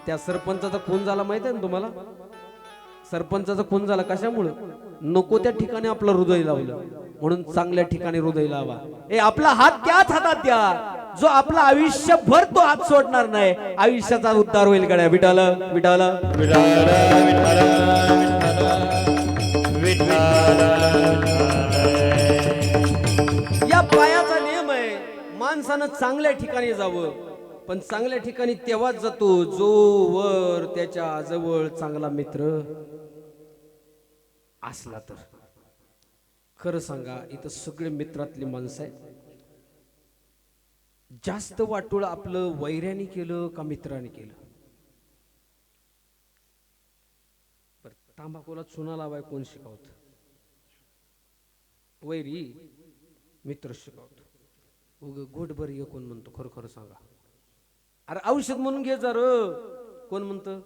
त्या सरपंचाचा खून झाला माहिती आहे ना तुम्हाला? सरपंचाचा खून झाला कशामुळे? नको त्या ठिकाणी आपलं हृदय लावलं. म्हणून चांगल्या ठिकाणी हृदय लावा. आपला हात त्याच हातात द्या जो आपला आयुष्यभर तो हात सोडणार नाही. आयुष्याचा उद्धार होईल गड्या. विठाल विठाल या पायाचा नियम आहे. माणसानं चांगल्या ठिकाणी जावं, पण चांगल्या ठिकाणी तेव्हाच जातो जो वर त्याच्या जवळ चांगला मित्र असला तर. खरं सांगा इथं सगळे मित्रातली माणसं आहेत. जास्त वाटोळ आपलं वैऱ्याने केलं का मित्राने केलं? तांबाखूला चुना लावाय कोण शिकवत? वैरी मित्र शिकवतो. उग गोडभर ये कोण म्हणतो? खरं खरं सांगा. अरे औषध म्हणून घे जर कोण म्हणतं?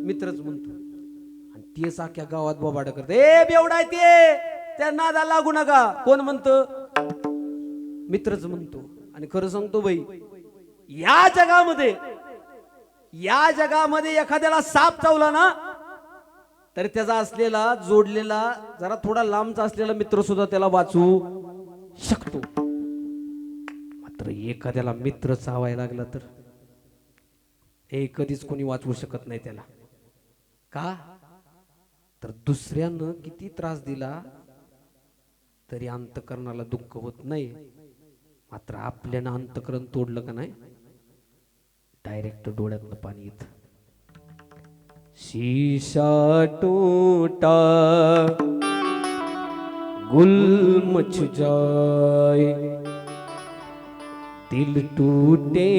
मित्रच म्हणतो. आणि तेच अख्ख्या गावात बोबाड करत, बेवडा आहे ते, त्या नादा लागू नका. कोण म्हणतं? मित्रच म्हणतो. आणि खरं सांगतो बाई, या जगामध्ये एखाद्याला साप चावला ना तर त्याचा असलेला जोडलेला जरा थोडा लांबचा असलेला मित्र सुद्धा त्याला वाचवू शकतो. मात्र एखाद्याला मित्र चावायला लागला तर कधीच कोणी वाचवू शकत नाही त्याला. का? तर दुसऱ्यानं किती त्रास दिला तरी अंतकरणाला दुःख होत नाही. मात्र आपल्यानं अंतकरण तोडलं का नाही, डायरेक्ट डोळ्यातनं पाणी येत. शीशा टूटा गुल मच जाए, दिल टूटे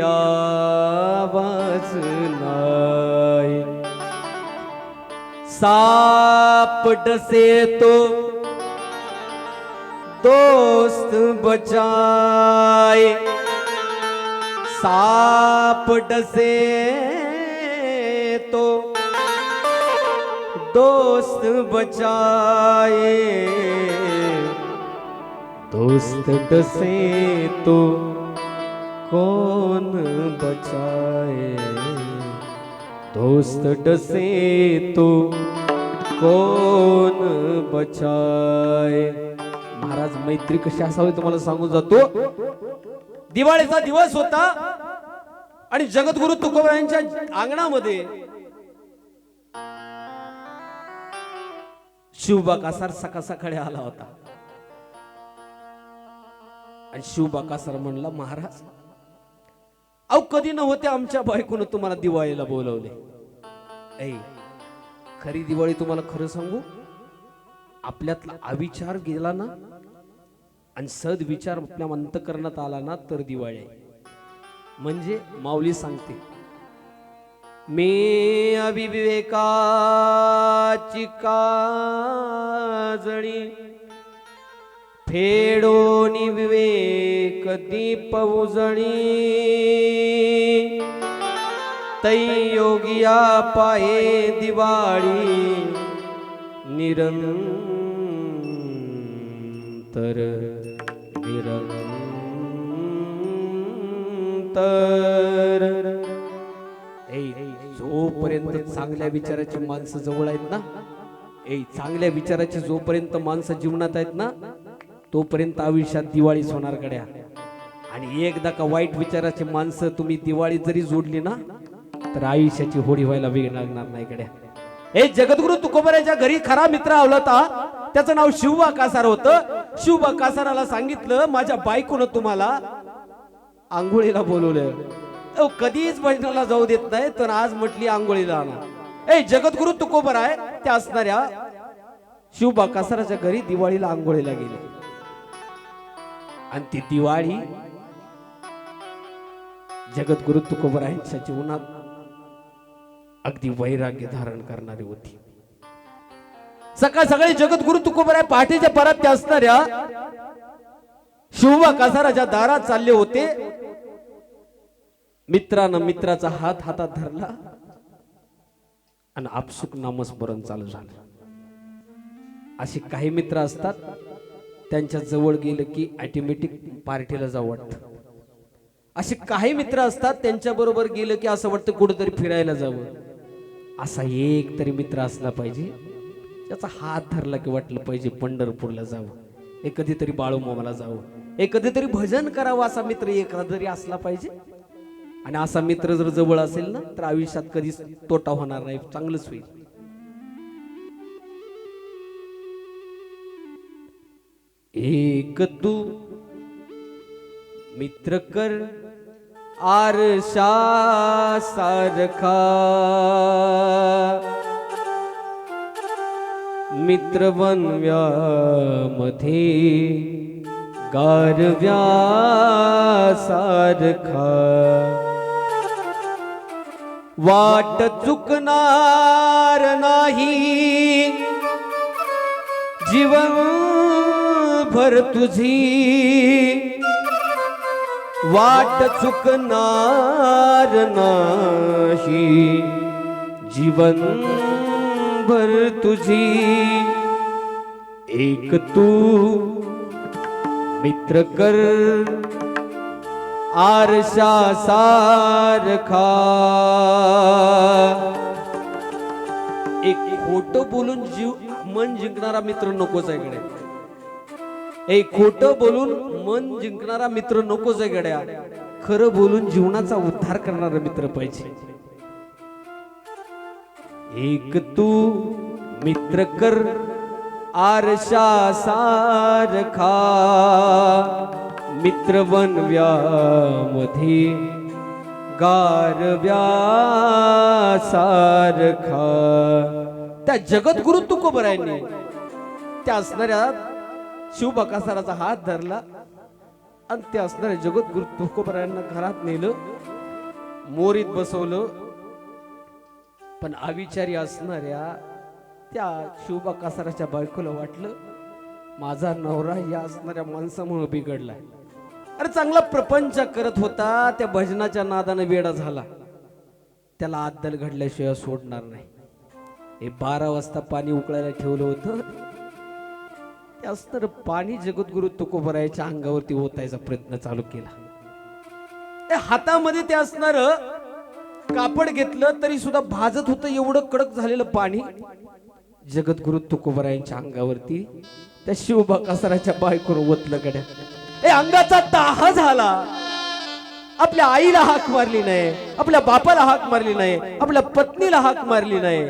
आवाज नाए. सांप डसे तो दोस्त बचाए, सांप डसे तो दोस्त बचाए, दोस्त डसे तो कौन बचाए, दोस्त डसे तो कौन बचाए. महाराज मैत्री कशी असावी तुम्हाला सांगून जातो. दिवाळीचा दिवस होता आणि जगद्गुरु तुकोबारायांच्या अंगणामध्ये शिवबा कासार सकाळ सकाळी आला होता. आणि शिवबा कासार म्हणला, महाराज अहो कधी नव्हते आमच्या बायकोनं तुम्हाला दिवाळीला बोलवले. ऐ खरी दिवाळी तुम्हाला खरं सांगू, आपल्यातला अविचार गेला ना आणि सद्विचार आपल्या अंतकरणात आला ना तर दिवाळी आहे. म्हणजे माऊली सांगते, मी अविवेकाची काजळी फेडोनी विवेक दीप उजळी, तै योगिया पाये दिवाळी निरंतर निरंतर. जोपर्यंत चांगल्या विचाराची माणसं जवळ आहेत ना, चांगल्या विचाराची जोपर्यंत माणसं जीवनात आहेत ना तोपर्यंत आयुष्यात दिवाळीच होणार गड्या. आणि एकदा का वाईट विचाराची माणसं तुम्ही दिवाळी जरी जोडली ना तर आयुष्याची होडी व्हायला वेळ लागणार नाही गड्या. हे जगद्गुरु तुकोबाराच्या घरी खरा मित्र आला होता, त्याचं नाव शिवबा कासार होतं. शिवबा कासाराला सांगितलं, माझ्या बायकोनं तुम्हाला आंघोळीला बोलवलं. कधीच भजनाला जाऊ देत नाही, तर आज म्हटली आंघोळीला आणा. जगद्गुरु तुकोबाराय त्या असणाऱ्या शिवबा कासाराच्या घरी दिवाळीला आंघोळीला गेले. आणि ती दिवाळी जगद्गुरु तुकोबारायांच्या जीवनात अगदी वैराग्य धारण करणारी होती. सकाळ सकाळी जगद्गुरु तुकोबाराय पहाटेच्या परत त्या असणाऱ्या शिवबा कासाराच्या दारात चालले होते. मित्रानं मित्राचा हात हातात धरला आणि आपसुक नामस्मरण चालू झालं. असे काही मित्र असतात, त्यांच्या जवळ गेलं की ऑटोमॅटिक पार्टीला जावं वाटतं. असे काही मित्र असतात, त्यांच्या बरोबर गेलं की असं वाटतं कुठेतरी फिरायला जावं. असा एक तरी मित्र असला पाहिजे, त्याचा हात धरला की वाटलं पाहिजे पंढरपूरला जावं, एक कधीतरी बाळूमामाला जावं, एक कधीतरी भजन करावं. असा मित्र एखादा तरी असला पाहिजे. आणि असा मित्र जर जवळ असेल ना तर आयुष्यात कधीच तोटा होणार नाही, चांगलंच होईल. एक तू मित्र कर आरशा सारखा, मित्र बनव्यामध्ये गारव्या सारखा, वाट चुकणार नाही जीवन भर तुझी, वाट चुकणार नाही जीवन भर तुझी. एक तू मित्र कर आरशा सारखा. एक खोटं बोलून जीव मन जिंकणारा मित्र नकोच आहे गड्या. एक खोटं बोलून मन जिंकणारा मित्र नकोच आहे गड्या. खरं बोलून जीवनाचा उद्धार करणारा मित्र पाहिजे. एक तू मित्र कर आरशा सारखा, मित्र बनव्यामध्ये गारव्या सारखा. त्या जगद्गुरु तुकोबारायांनी त्या असणाऱ्या शिवबा कासाराचा हात धरला आणि त्या असणाऱ्या जगद्गुरु तुकोबारायांना घरात नेलं, मोरीत बसवलं. पण अविचारी असणाऱ्या त्या शिवबा कासाराच्या बायकोला वाटलं माझा नवरा या असणाऱ्या माणसामुळे बिघडलाय. अरे चांगला प्रपंच करत होता, त्या भजनाच्या नादाने वेडा झाला. त्याला अद्दल घडल्याशिवाय सोडणार नाही. हे 12 वाजता पाणी उकळायला ठेवलं होतं, ते असणारं पाणी जगद्गुरु तुकोबारायांच्या अंगावरती ओतायचा प्रयत्न चालू केला. त्या हातामध्ये ते असणार कापड घेतलं तरी सुद्धा भाजत होतं, एवढं कडक झालेलं पाणी जगद्गुरु तुकोबरायांच्या अंगावरती त्या शिवबाकासराच्या बायकोनं ओतलं गड्या. अंगाचा दाह झाला. आपल्या आईला हाक मारली नाही, आपल्या बापाला हाक मारली नाही, आपल्या पत्नीला हाक मारली नाही.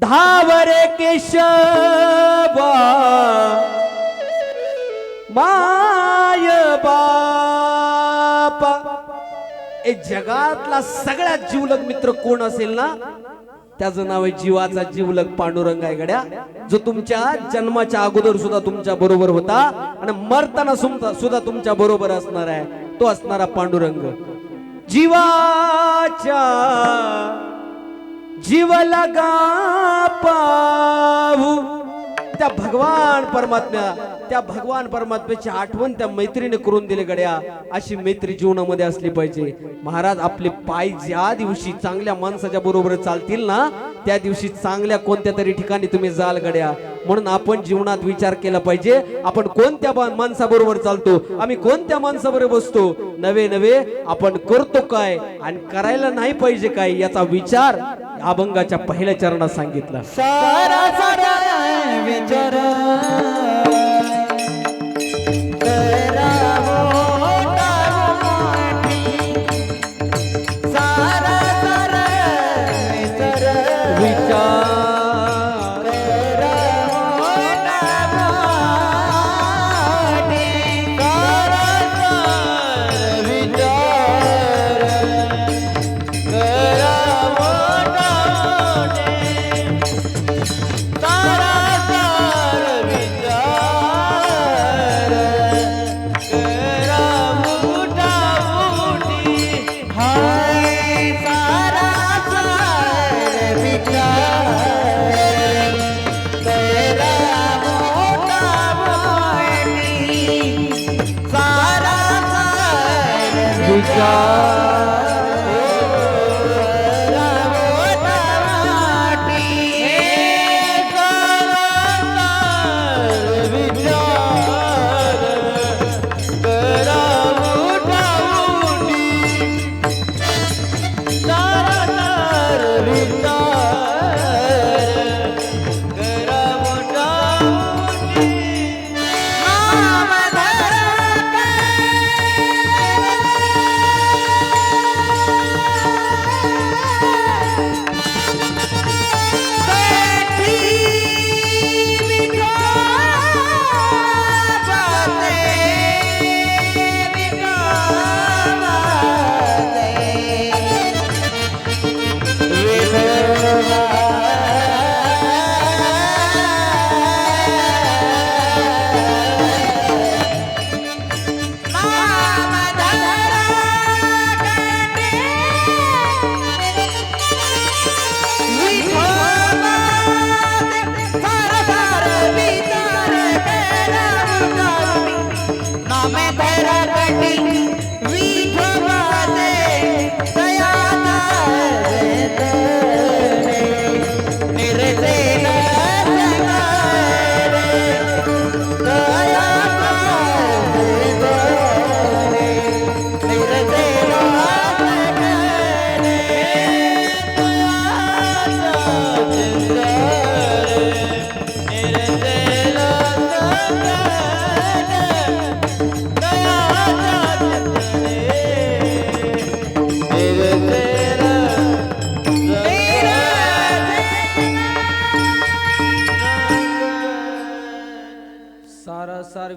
धावरे केशवा माय बापा. जगातला सगळ्यात जिवलग मित्र कोण असेल ना, त्याचं नाव आहे जीवाचा जिवलग पांडुरंग आहे गड्या, जो तुमच्या जन्माच्या अगोदर सुद्धा तुमच्या बरोबर होता आणि मरताना सुद्धा तुमच्या बरोबर असणार आहे. तो असणारा पांडुरंग जीवाच्या जीव लगा पाहू. त्या भगवान परमात्म्याची आठवण त्या मैत्रीने करून दिली गड्या. अशी मैत्री जीवनामध्ये असली पाहिजे. महाराज, आपले पाय ज्या दिवशी चांगल्या माणसाच्या बरोबर चालतील ना, त्या दिवशी चांगल्या कोणत्या तरी ठिकाणी तुम्ही जाल गड्या. म्हणून आपण जीवनात विचार केला पाहिजे, आपण कोणत्या माणसाबरोबर चालतो, आम्ही कोणत्या माणसाबरोबर बसतो. नवे नवे आपण करतो काय आणि करायला नाही पाहिजे काय, याचा विचार अभंगाच्या पहिल्या चरणात सांगितला. सारा सारा विचार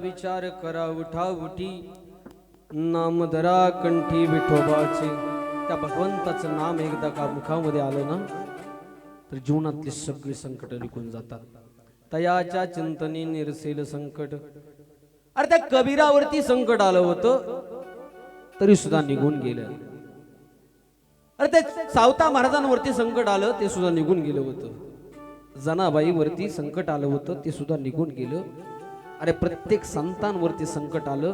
विचार करा उठा उठी नामधरा कंठी विठोबाचे. त्या भगवंताचं नाम एकदा का मुखामध्ये आलं ना, तर जीवनातले सगळे संकट निघून जातात. तयाच्या चिंतने निरसेल संकट. अरे त्या कबीरावरती संकट आलं होतं तरी सुद्धा निघून गेलं. अरे त्या सावता महाराजांवरती संकट आलं ते सुद्धा निघून गेलं होतं. जनाबाईवरती संकट आलं होतं ते सुद्धा निघून गेलं. अरे प्रत्येक संतांवरती संकट आलं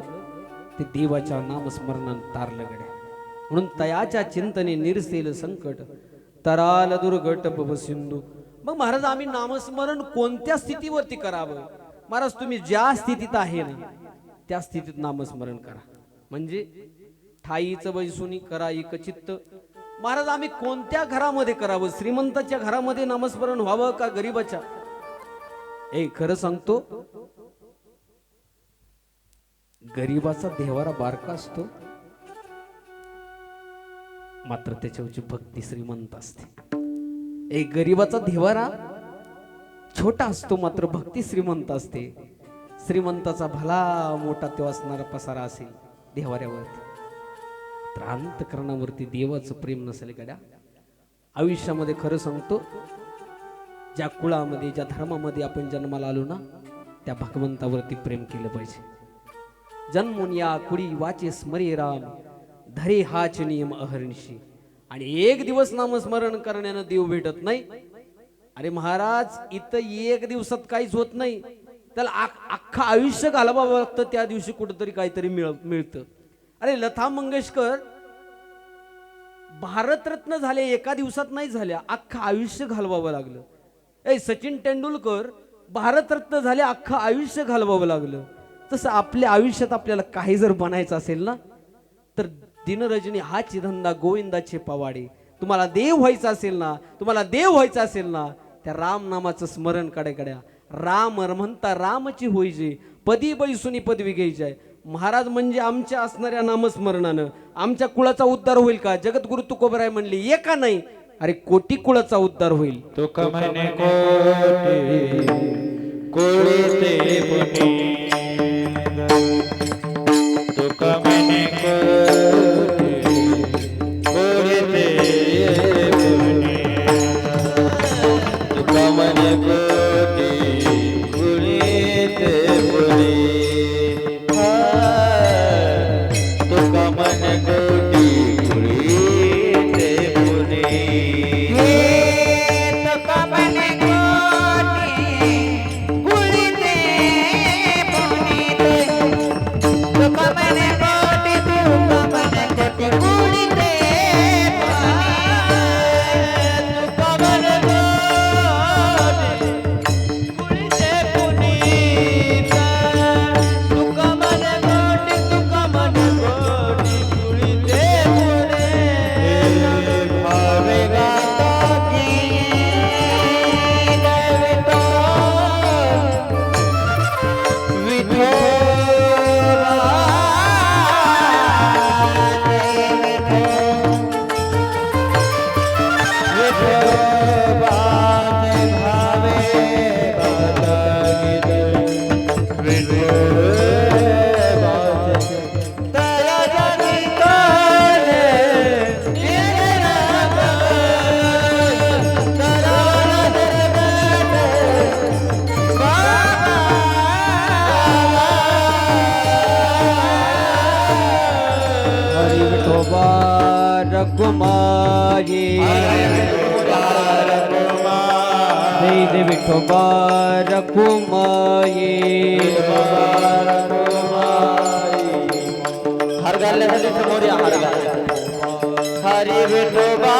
ते देवाच्या नामस्मरणात तारलं गड्या. म्हणून तयाच्या चिंतने निरसेल संकट तराल दुर्घट भव सिंधू. मग महाराज, आम्ही नामस्मरण कोणत्या स्थितीवरती करावं? महाराज, तुम्ही ज्या स्थितीत आहे ना त्या स्थितीत नामस्मरण करा. म्हणजे ठाईचं बैसुनी करा एक चित्त. महाराज आम्ही कोणत्या घरामध्ये करावं? श्रीमंताच्या घरामध्ये नामस्मरण व्हावं का गरीबाच्या? खरं सांगतो, गरीबाचा देवारा बारका असतो, मात्र त्याच्यावरची भक्ती श्रीमंत असते. गरीबाचा देवारा छोटा असतो, मात्र भक्ती श्रीमंत असते. श्रीमंताचा भला मोठा तो असणारा पसारा असेल देवाऱ्यावरती, तर अंतकरणावरती देवाचं प्रेम नसेल गड्या. आयुष्यामध्ये खरं सांगतो, ज्या कुळामध्ये ज्या धर्मामध्ये आपण जन्माला आलो ना, त्या भगवंतावरती प्रेम केलं पाहिजे. जन्मून या कुळी वाचे स्मरे राम, धरे हाच नियम अहर्निशी. आणि एक दिवस नामस्मरण करण्यानं देव भेटत नाही. अरे महाराज, इथं एक दिवसात काहीच होत नाही, त्याला अख्खं आयुष्य घालवावं लागतं. त्या दिवशी कुठंतरी काहीतरी मिळतं. अरे लता मंगेशकर भारतरत्न झाले, एका दिवसात नाही झाल्या, अख्खं आयुष्य घालवावं लागलं. सचिन तेंडुलकर भारतरत्न झाले, अख्खं आयुष्य घालवावं लागलं. तसं आपल्या आयुष्यात आपल्याला काही जर बनायचं असेल ना, तर दिनरजनी हाची धंदा गोविंदाचे पवाडे. तुम्हाला देव व्हायचं असेल ना, तुम्हाला देव व्हायचं असेल ना, त्या राम नामाचं स्मरण कड्या राम म्हणता रामची होईजे, पदी बैसुनी पदवी घ्यायची आहे. महाराज म्हणजे आमच्या असणाऱ्या नामस्मरणानं आमच्या कुळाचा उद्धार होईल का? जगद्गुरु तुकोबराय म्हणले, एका नाही, अरे कोटी कुळाचा उद्धार होईल. तुका म्हणे कोटी कुळीते पुनी, तुका म्हणे कोटी कुळीते पुनी, तुका म्हणे कोटी कुळीते पुनी, तुका म्हणे कोटी कुळीते पुनी. विठोबा रखुमाई, हर घालण्यासाठी समोर या. हर घाल हरी विठोबा